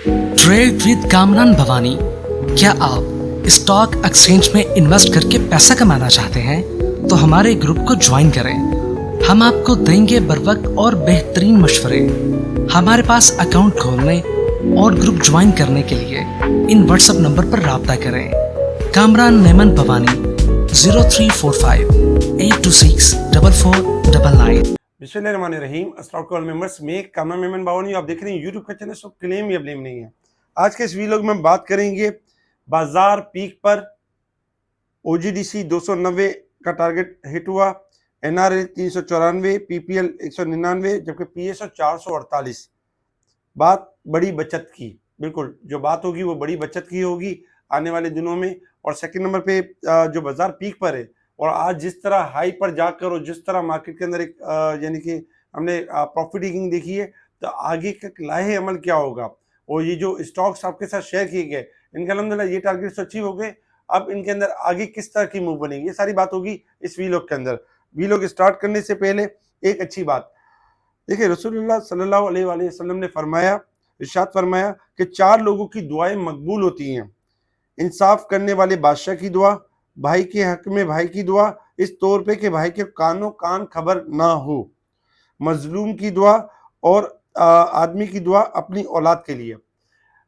Trade with Kamran Bhavani. क्या आप stock exchange में इन्वेस्ट करके पैसा कमाना चाहते हैं तो हमारे ग्रुप को ज्वाइन करें। हम आपको देंगे बर वक्त और बेहतरीन मशवरे। हमारे पास अकाउंट खोलने और ग्रुप ज्वाइन करने के लिए इन व्हाट्सएप नंबर पर राब्ता करें। कामरान नेमन भवानी 0345-826-4499। बिस्मिल्लाहिर्रहमानिर्रहीम। अस्सलाम वालेकुम मेंबर्स, मैं कामरान मेमन बावनी, आप देख रहे हैं यूट्यूब का चैनल। सब क्लेम या ब्लेम नहीं है। आज के इस वीलॉग में हम बात करेंगे बाजार पीक पर ओजीडीसी 290 का टारगेट हिट हुआ, एनआरएल 394, पीपीएल 199, जबकि पीएसओ 448। बात बड़ी बचत की, बिल्कुल जो बात होगी वो बड़ी बचत की होगी आने वाले दिनों में। और सेकंड नंबर पे जो बाजार पीक पर है और आज जिस तरह हाई पर जाकर और जिस तरह मार्केट के अंदर एक यानी कि हमने प्रॉफिट टेकिंग देखी है, तो आगे का लाहे अमल क्या होगा। और ये जो स्टॉक्स आपके साथ शेयर किए गए, इनके अल्हम्दुलिल्लाह ये टारगेट्स अचीव हो गए। अब इनके अंदर आगे किस तरह की मूव बनेगी, ये सारी बात होगी इस वीलॉग के अंदर। वीलॉग स्टार्ट करने से पहले एक अच्छी बात देखिए, रसूलुल्लाह सल्लल्लाहु अलैहि वसल्लम ने फरमाया, इरशाद फरमाया कि 4 लोगों की दुआएं मकबूल होती हैं। इंसाफ करने वाले बादशाह की दुआ, भाई के हक में भाई की दुआ इस तौर पे कि भाई के कानों कान खबर ना हो, मजलूम की दुआ और आदमी की दुआ अपनी औलाद के लिए।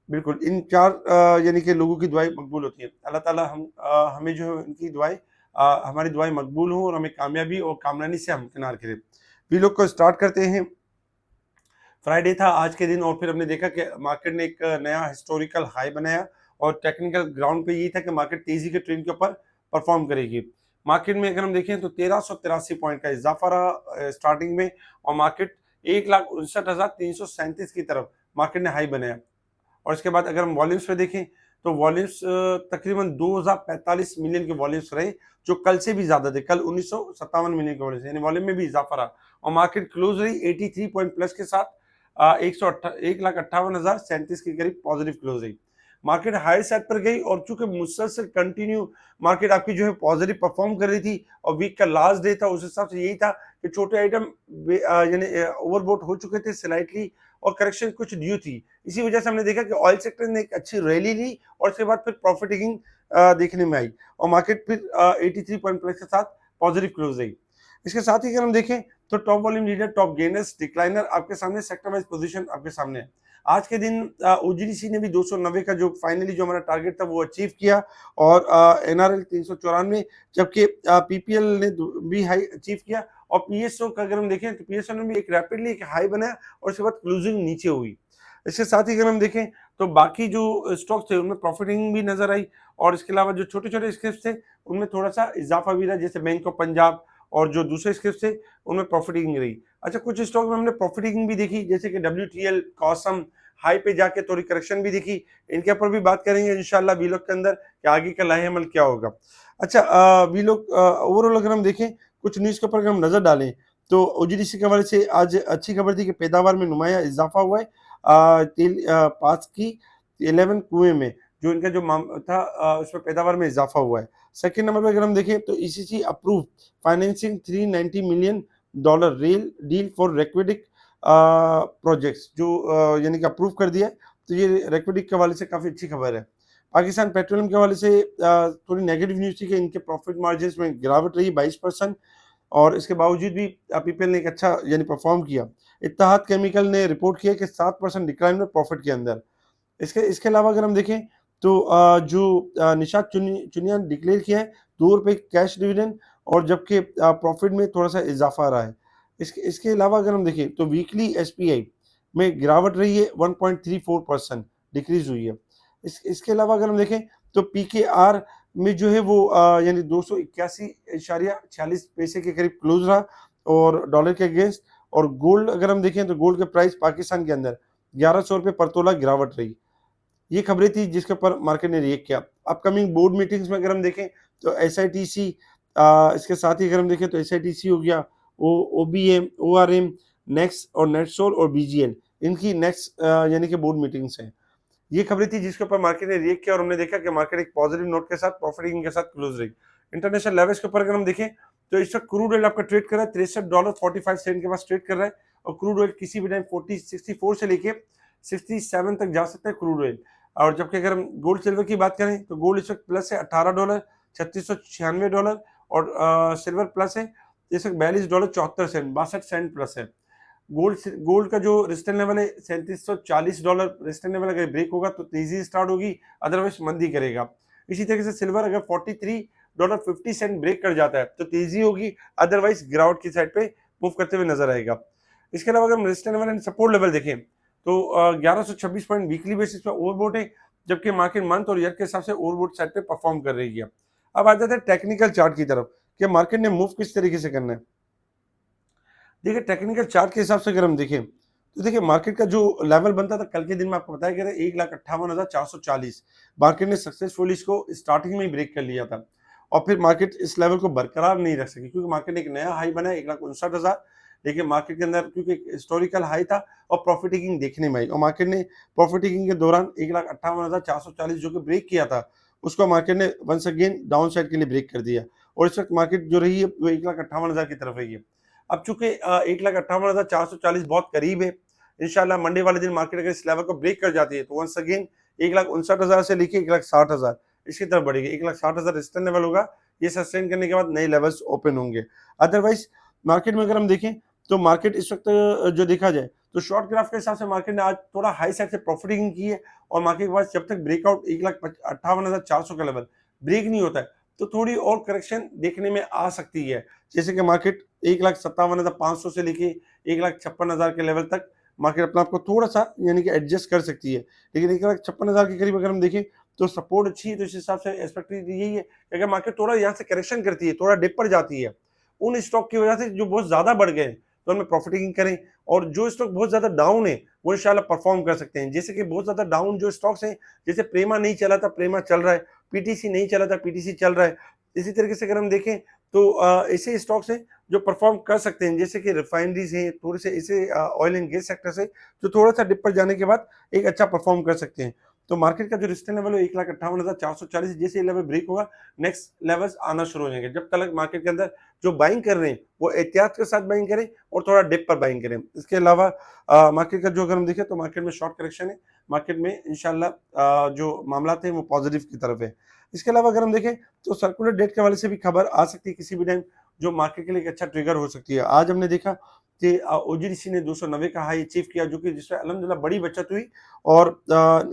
बिल्कुल इन 4 यानी कि लोगों की दुआएं मकबूल होती हैं। अल्लाह ताला हमें जो है उनकी दुआएं हमारी दुआएं मकबूल हों और हमें कामयाबी और कामरानी से हमकिनार करें। वीलॉग को स्टार्ट करते हैं। फ्राइडे था आज के दिन और फिर हमने देखा कि मार्केट ने एक नया हिस्टोरिकल हाई बनाया और टेक्निकल ग्राउंड पे ये था कि मार्केट तेजी के ट्रेंड के ऊपर परफॉर्म करेगी। मार्केट में अगर हम देखें तो 1383 पॉइंट का इजाफा रहा स्टार्टिंग में, और मार्केट 1,59,337 की तरफ मार्केट ने हाई बनाया। और इसके बाद अगर हम वॉल्यूम्स पे देखें तो वॉल्यूम्स तकरीबन 2045 मिलियन के वॉल्यूम्स रहे, जो कल से भी ज्यादा थे। कल 1957 मिलियन के वॉल्यूम्स, यानी वॉल्यूम में भी इजाफा रहा। और मार्केट क्लोज रही 83 पॉइंट प्लस के साथ 1,58,037 के करीब पॉजिटिव क्लोज रही। मार्केट हायर साइड पर गई और चूंकि मुसलसल कंटिन्यू मार्केट आपकी जो है पॉजिटिव परफॉर्म कर रही थी और वीक का लास्ट डे था, उस हिसाब से यही था कि छोटे आइटम यानी ओवरबोट हो चुके थे स्लाइटली और करेक्शन कुछ ड्यू थी। इसी वजह से हमने देखा कि ऑयल सेक्टर ने एक अच्छी रैली ली और उसके बाद फिर प्रॉफिट टेकिंग देखने में आई और मार्केट फिर 83 पॉइंट प्लस के साथ पॉजिटिव क्लोज रही। इसके साथ ही अगर हम देखें तो top volume leader, top gainers, decliner आपके सामने, सेक्टर वाइज पोजीशन आपके सामने है। आज के दिन ओजीडीसी ने भी 290 का जो फाइनली जो हमारा टारगेट था वो अचीव किया और एनआरएल 394, जबकि पीपीएल ने भी हाई अचीव किया। और पीएसओ का अगर हम देखें तो पीएसओ ने भी एक रैपिडली एक हाई बनाया और उसके बाद क्लोजिंग नीचे हुई। इसके साथ ही अगर हम देखें तो बाकी जो स्टॉक्स थे उनमें प्रॉफिटिंग भी नजर आई और इसके अलावा जो छोटे छोटे स्क्रिप्ट थे उनमें थोड़ा सा इजाफा भी रहा, जैसे बैंक ऑफ पंजाब और जो दूसरे स्क्रिप्ट थे उनमें प्रॉफिटिंग रही। अच्छा, कुछ स्टॉक में हमने प्रॉफिटिंग भी देखी, जैसे कि WTL, कॉसम हाई पे जाके थोड़ी करेक्शन भी देखी। इनके ऊपर भी बात करेंगे इंशाल्लाह वीलॉग के अंदर कि आगे का लाहे अमल क्या होगा। अच्छा, वीलॉग ओवरऑल अगर हम देखें, कुछ न्यूज़ के ऊपर अगर हम नजर डालें तो ओजीडीसी के हवाले से आज अच्छी खबर थी कि पैदावार में नुमाया इजाफा हुआ है। तेल पास की 11 कुएं में जो इनका जो था उसमें पैदावार में इजाफा हुआ है। सेकंड नंबर पर अगर हम देखें तो ECC approve financing $390 million rail deal for Reko Diq projects, जो यानी कि अप्रूव कर दिया है। तो ये रेक्वेडिक के हवाले से काफ़ी अच्छी खबर है। पाकिस्तान पेट्रोलियम के हवाले से थोड़ी नेगेटिव न्यूज़ थी कि इनके प्रॉफिट मार्जिन में गिरावट रही 22%, और इसके बावजूद भी पीपीएल ने एक अच्छा यानी परफॉर्म किया। इत्तेहाद केमिकल ने रिपोर्ट किया कि 7% डिक्लाइन में प्रॉफिट के अंदर। इसके इसके अलावा अगर हम देखें तो जो निशात चुनिया डिक्लेयर किया है ₹2 कैश डिविडेंड, और जबकि प्रॉफिट में थोड़ा सा इजाफा रहा है। इसके इसके अलावा अगर हम देखें तो वीकली एसपीआई में गिरावट रही है, 1.34% डिक्रीज हुई है। इसके अलावा अगर हम देखें तो पीकेआर में जो है वो यानी 281.46 पैसे के करीब क्लोज रहा और डॉलर के अगेंस्ट। और गोल्ड अगर हम देखें तो गोल्ड के प्राइस पाकिस्तान के अंदर ₹1100 पर तोला गिरावट रही। ये खबरें थी जिसके ऊपर मार्केट ने रिएक्ट किया। अपकमिंग बोर्ड मीटिंग्स में अगर हम देखें तो एसआईटीसी, इसके साथ ही अगर हम देखें तो एसआईटीसी हो गया, ओबीएम, ओआरएम, नेक्स्ट और नेटसोल और बीजीएल, इनकी नेक्स्ट यानी कि बोर्ड मीटिंग्स हैं। ये खबरें थी जिसके ऊपर मार्केट ने रिएक्ट किया और हमने देखा कि मार्केट एक पॉजिटिव नोट के साथ प्रॉफिटिंग के साथ क्लोज रही। इंटरनेशनल लेवल्स के ऊपर अगर हम देखें तो इस वक्त क्रूड ऑयल आपका ट्रेड कर रहा है $63.45 के पास ट्रेड कर रहा है, और क्रूड ऑयल किसी भी टाइम 4064 से लेके $67 तक जा सकता है क्रूड ऑयल। और जबकि अगर हम गोल्ड सिल्वर की बात करें तो गोल्ड इस वक्त प्लस है $18, $3696, और सिल्वर प्लस है इस वक्त $42.74, 62 प्लस है। गोल्ड का जो रेजिस्टेंस लेवल है $3740 रेजिस्टेंस लेवल, अगर ब्रेक होगा तो तेजी स्टार्ट होगी, अदरवाइज मंदी करेगा। इसी तरीके से सिल्वर अगर $43.50 ब्रेक कर जाता है तो तेजी होगी, अदरवाइज गिरावट की साइड पे मूव करते हुए नजर आएगा। इसके अलावा अगर हम resistance level and support level देखें तो 1126 पॉइंट वीकली बेसिस पे ओवरबोट है, जबकि मार्केट मंथ और ईयर के हिसाब से ओवरबोट साइड पे परफॉर्म कर रही है। अब आ जाते हैं टेक्निकल चार्ट की तरफ कि मार्केट ने मूव किस तरीके से करना है। देखिए टेक्निकल चार्ट के हिसाब से अगर हम देखें तो देखिए मार्केट का जो लेवल बनता था कल के दिन में आपको बताया गया था 1,58,440, मार्केट ने सक्सेसफुली इसको स्टार्टिंग में ही ब्रेक कर लिया था और फिर मार्केट इस लेवल को बरकरार नहीं रख सकी क्योंकि मार्केट ने एक नया हाई बनाया 1,59,000, लेकिन मार्केट के अंदर क्योंकि हिस्टोरिकल हाई था और प्रॉफिट टेकिंग देखने में आई और मार्केट ने प्रॉफिट टेकिंग के दौरान 1,58,440 जो कि ब्रेक किया था उसको मार्केट ने वंस अगेन डाउन साइड के लिए ब्रेक कर दिया और इस वक्त मार्केट जो रही है वो 1,58,000 की तरफ रही है। अब चूंकि 1,58,440 बहुत करीब है, इंशाल्लाह मंडे वाले दिन मार्केट अगर इस लेवल को ब्रेक कर जाती है तो वंस अगेन 1,59,000 से लेके 1,60,000 इसकी तरफ बढ़ेगी। 1,60,000 रेजिस्टेंस लेवल होगा, ये सस्टेन करने के बाद नए लेवल्स ओपन होंगे। अदरवाइज मार्केट में अगर हम देखें तो मार्केट इस वक्त जो देखा जाए तो शॉर्ट ग्राफ के हिसाब से मार्केट ने आज थोड़ा हाई साइड से प्रॉफिटिंग की है और मार्केट के पास जब तक ब्रेकआउट 1,58,400 का लेवल ब्रेक नहीं होता है तो थोड़ी और करेक्शन देखने में आ सकती है, जैसे कि मार्केट 1,57,500 से लेके 1,56,000 के लेवल तक मार्केट अपने आप को थोड़ा सा यानी कि एडजस्ट कर सकती है। लेकिन 1,56,000 के करीब अगर हम देखें तो सपोर्ट अच्छी है, तो इस हिसाब से एक्सपेक्ट यही है कि अगर मार्केट थोड़ा यहाँ से करेक्शन करती है, थोड़ा डिप पर जाती है उन स्टॉक की वजह से जो बहुत ज्यादा बढ़ गए तो हमें प्रॉफिटिंग करें, और जो स्टॉक बहुत ज्यादा डाउन है वो इंशाल्लाह परफॉर्म कर सकते हैं। जैसे कि बहुत ज्यादा डाउन जो स्टॉक्स हैं, जैसे प्रेमा नहीं चला था प्रेमा चल रहा है, पीटीसी नहीं चला था पीटीसी चल रहा है। इसी तरीके से अगर हम देखें तो ऐसे स्टॉक्स हैं जो परफॉर्म कर सकते हैं, जैसे कि रिफाइनरीज हैं, थोड़े से ऐसे ऑयल एंड गैस सेक्टर से जो थोड़ा सा डिप पर जाने के बाद एक अच्छा परफॉर्म कर सकते हैं। तो मार्केट का जो रेजिस्टेंस लेवल है 1,58,440, जैसे ये लेवल ब्रेक होगा नेक्स्ट लेवल्स आना शुरू हो जाएंगे। जब तक मार्केट के अंदर जो बाइंग कर रहे हैं वो एहतियात के साथ बाइंग करें और थोड़ा डिप पर बाइंग करें। इसके अलावा मार्केट का जो अगर हम देखें तो मार्केट में शॉर्ट करेक्शन है, मार्केट में इंशाल्लाह जो मामला थे वो पॉजिटिव की तरफ है। इसके अलावा अगर हम देखें तो सर्कुलर डेट के हवाले से भी खबर आ सकती है किसी भी टाइम, जो मार्केट के लिए एक अच्छा ट्रिगर हो सकती है। आज हमने देखा कि ओजीडीसी ने 290 का हाई अचीव किया, जो कि जिसमें अल्हम्दुलिल्लाह बड़ी बचत हुई और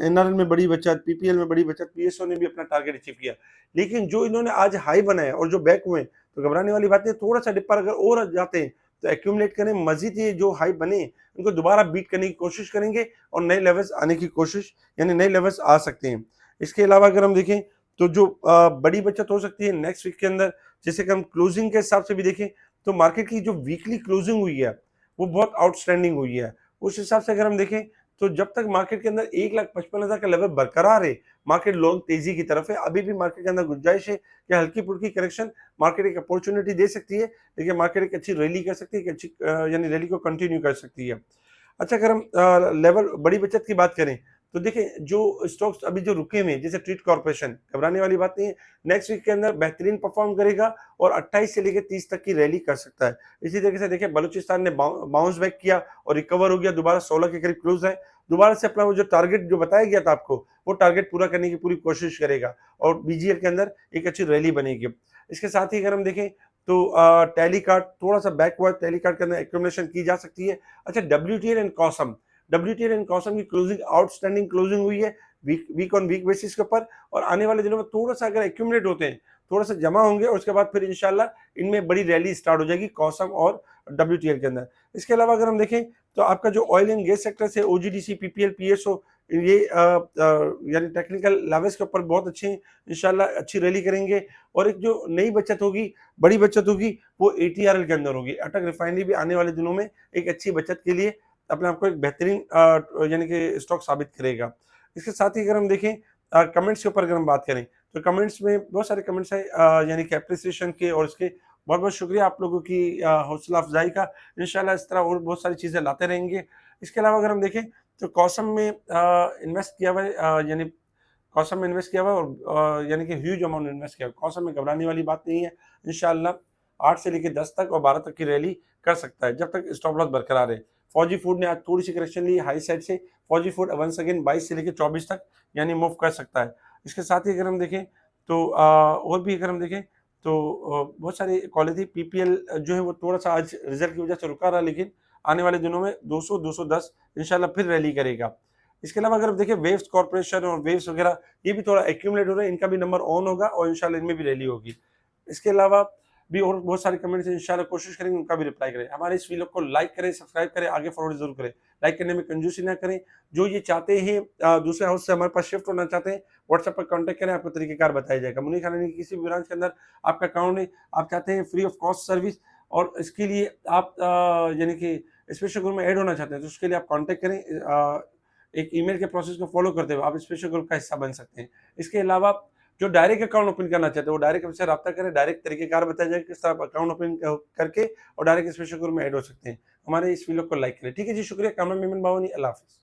एनआरएल में बड़ी बचत, पीपीएल में बड़ी बचत, पीएसओ ने भी अपना टारगेट अचीव किया। लेकिन जो इन्होंने आज हाई बनाया और जो बैक हुए तो घबराने वाली बात नहीं, थोड़ा सा डिप पर अगर और जाते हैं तो एक्यूमुलेट करें, मजीद ये जो हाई बने उनको दोबारा बीट करने की कोशिश करेंगे और नए लेवल्स आने की कोशिश, यानी नए लेवल्स आ सकते हैं। इसके अलावा अगर हम देखें तो जो बड़ी बचत हो सकती है नेक्स्ट वीक के अंदर, जैसे कि हम क्लोजिंग के हिसाब से भी देखें तो मार्केट की जो वीकली क्लोजिंग हुई है वो बहुत आउटस्टैंडिंग हुई है। उस हिसाब से अगर हम देखें तो जब तक मार्केट के अंदर 1,55,000 का लेवल बरकरार है, मार्केट लॉन्ग तेजी की तरफ है। अभी भी मार्केट के अंदर गुंजाइश है कि हल्की फुल्की करेक्शन मार्केट एक अपॉर्चुनिटी दे सकती है, लेकिन मार्केट एक अच्छी रैली कर सकती है, एक अच्छी यानी रैली को कंटिन्यू कर सकती है। अच्छा, अगर हम लेवल बड़ी बचत की बात करें तो देखिए जो स्टॉक्स अभी जो रुके हुए हैं, जैसे ट्रीट कॉर्पोरेशन, घबराने वाली बात नहीं है, नेक्स्ट वीक के अंदर बेहतरीन परफॉर्म करेगा और 28 से लेकर 30 तक की रैली कर सकता है। इसी तरीके से देखिए बलूचिस्तान ने बाउंस बैक किया और रिकवर हो गया, दोबारा 16 के करीब क्लोज है, दोबारा से अपना वो जो टारगेट जो बताया गया था आपको वो टारगेट पूरा करने की पूरी कोशिश करेगा और बीजीएल के अंदर एक अच्छी रैली बनेगी। इसके साथ ही अगर हम देखें तो टैली कार्ड थोड़ा सा बैक हुआ, टैली कार्ड के अंदर एक्यूमुलेशन की जा सकती है। अच्छा, डब्ल्यूटीएल एंड कॉसम, डब्ल्यूटीएल एंड कॉसम की क्लोजिंग आउटस्टैंडिंग क्लोजिंग हुई है वीक ऑन वीक बेसिस के ऊपर, और आने वाले दिनों में थोड़ा सा अगर एक्यूमुलेट होते हैं, थोड़ा सा जमा होंगे और उसके बाद फिर इंशाल्लाह इनमें बड़ी रैली स्टार्ट हो जाएगी कॉसम और डब्ल्यूटीएल के अंदर। इसके अलावा अगर हम देखें तो आपका जो ऑयल एंड गैस सेक्टर से ओजीडीसी, पीपीएल, पीएसओ, ये यानी टेक्निकल लेवल्स के ऊपर बहुत अच्छे इंशाल्लाह अच्छी रैली करेंगे और एक जो नई बचत होगी, बड़ी बचत होगी, वो एटीआरएल के अंदर होगी। अटक रिफाइनरी भी आने वाले दिनों में एक अच्छी बचत के लिए अपने आप को एक बेहतरीन यानी कि स्टॉक साबित करेगा। इसके साथ ही अगर हम देखें कमेंट्स के ऊपर अगर हम बात करें तो कमेंट्स में बहुत सारे कमेंट्स हैं यानी कि एप्रिसिएशन के, और इसके बहुत बहुत शुक्रिया आप लोगों की हौसला अफजाई का। इंशाल्लाह इस तरह और बहुत सारी चीज़ें लाते रहेंगे। इसके अलावा अगर हम देखें तो कॉसम में इन्वेस्ट किया हुआ है, यानी कॉसम में इन्वेस्ट किया हुआ है और यानी कि ह्यूज अमाउंट इन्वेस्ट किया हुआ है। कॉसम में घबराने वाली बात नहीं है, इंशाल्लाह 8 से लेकर 10 तक और 12 तक की रैली कर सकता है जब तक स्टॉप लॉस बरकरार है। फौजी फूड ने आज थोड़ी सी करेक्शन ली हाई साइड से। फौजी फूड वंस अगेन 22 से लेकर 24 तक यानी मूव कर सकता है। इसके साथ ही अगर हम देखें तो और भी अगर हम देखें तो बहुत सारी कॉलेज थी। पीपीएल जो है वो थोड़ा सा आज रिजल्ट की वजह से रुका रहा, लेकिन आने वाले दिनों में 200 210 इंशाल्लाह फिर रैली करेगा। इसके अलावा अगर आप देखें वेव्स कॉर्पोरेशन और वेव्स वगैरह ये भी थोड़ा एक्यूमुलेट हो रहे हैं, इनका भी नंबर ऑन होगा और इंशाल्लाह इनमें भी रैली होगी। इसके अलावा भी और बहुत सारे कमेंट्स हैं, इंशाल्लाह कोशिश करेंगे उनका भी रिप्लाई करें। हमारे इस वीडियो को लाइक करें, सब्सक्राइब करें, आगे फॉरवर्ड जरूर करें। लाइक करने में कंजूसी ना करें। जो ये चाहते हैं दूसरे हाउस से हमारे पास शिफ्ट होना चाहते हैं, व्हाट्सएप पर कॉन्टैक्ट करें, आपको तरीकेकार बताया जाएगा। मुनीर खान की किसी भी ब्रांच के अंदर आपका अकाउंट है, आप चाहते हैं फ्री ऑफ कॉस्ट सर्विस और इसके लिए आप यानी कि स्पेशल ग्रुप में ऐड होना चाहते हैं, तो उसके लिए आप कॉन्टैक्ट करें। एक ईमेल के प्रोसेस को फॉलो करते हुए आप स्पेशल ग्रुप का हिस्सा बन सकते हैं। इसके अलावा जो डायरेक्ट अकाउंट ओपन करना चाहते हैं वो डायरेक्ट हमसे रब्ता करें। डायरेक्ट तरीकेकार बताया जाएगा किस तरह आप अकाउंट ओपन करके और डायरेक्ट स्पेशल ग्रुप में ऐड हो सकते हैं। हमारे इस वीडियो को लाइक करें। ठीक है जी, शुक्रिया। कामरान मेमन बावनी, अल्लाह हाफिज़।